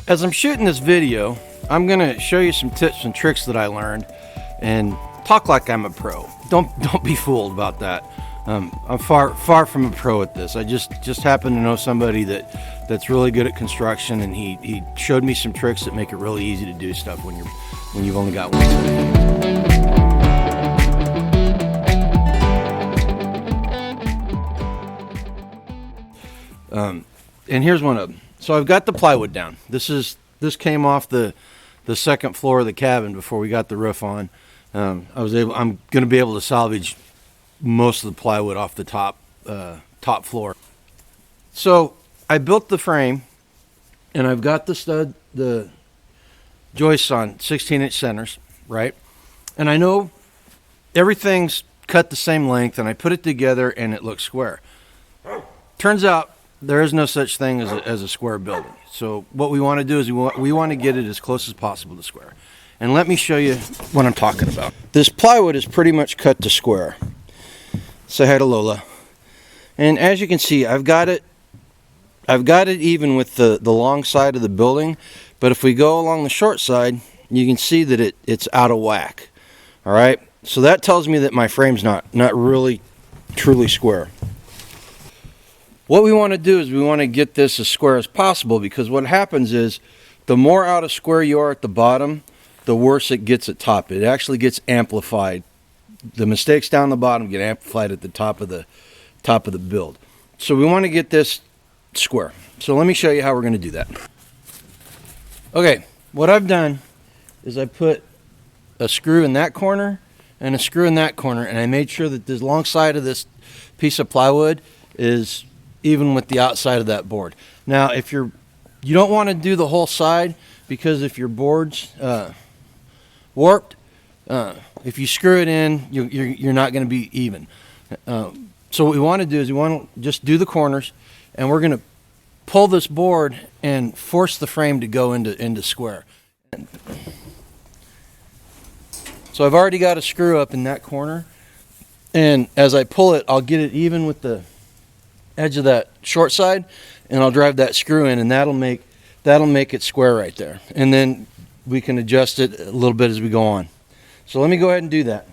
As I'm shooting this video, I'm gonna show you some tips and tricks that I learned and talk like I'm a pro. Don't be fooled about that. I'm far from a pro at this. I just happen to know somebody that's really good at construction, and he showed me some tricks that make it really easy to do stuff when you've only got one. And here's one of them. So I've got the plywood down. This came off the second floor of the cabin before we got the roof on. I'm going to be able to salvage most of the plywood off the top floor. So I built the frame, and I've got the joists on 16-inch centers, right? And I know everything's cut the same length, and I put it together and it looks square. Turns out there is no such thing as a square building. So what we want to do is we want to get it as close as possible to square. And let me show you what I'm talking about. This plywood is pretty much cut to square. Say hi to Lola. And as you can see, I've got it even with the long side of the building, but if we go along the short side, you can see that it's out of whack. All right? So that tells me that my frame's not really truly square. What we want to do is we want to get this as square as possible, because what happens is the more out of square you are at the bottom, the worse it gets at top. It actually gets amplified. The mistakes down the bottom get amplified at the top of the build. So we want to get this square. So let me show you how we're going to do that. Okay, what I've done is I put a screw in that corner and a screw in that corner, and I made sure that this long side of this piece of plywood is even with the outside of that board. Now, if you don't want to do the whole side, because if your board's warped, if you screw it in, you're not going to be even. So what we want to do is we want to just do the corners, and we're going to pull this board and force the frame to go into square. So I've already got a screw up in that corner, and as I pull it, I'll get it even with the edge of that short side, and I'll drive that screw in, and that'll make it square right there. And then we can adjust it a little bit as we go on. So let me go ahead and do that.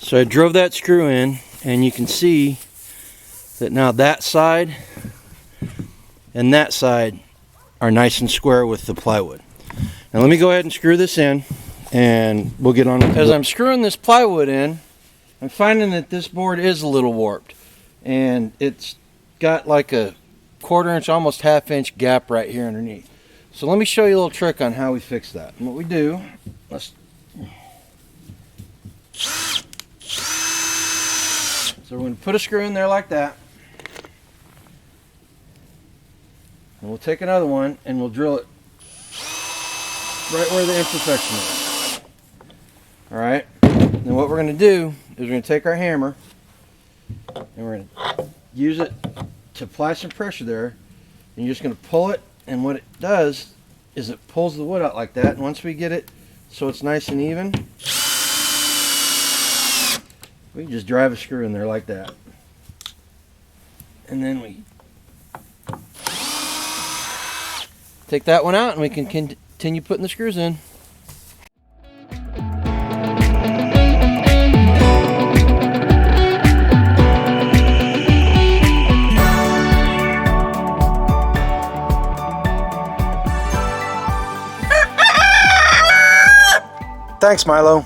So I drove that screw in, and you can see that now that side and that side are nice and square with the plywood. Now let me go ahead and screw this in, and we'll get on with it. As I'm screwing this plywood in, I'm finding that this board is a little warped, and it's got like a 1/4 inch, almost 1/2 inch gap right here underneath. So let me show you a little trick on how we fix that. And what we do, so we're going to put a screw in there like that, and we'll take another one and we'll drill it right where the imperfection is. Alright, then what we're going to do is we're going to take our hammer and we're going to use it to apply some pressure there, and you're just going to pull it, and what it does is it pulls the wood out like that, and once we get it so it's nice and even, we can just drive a screw in there like that. And then we take that one out, and we can continue putting the screws in. Thanks, Milo.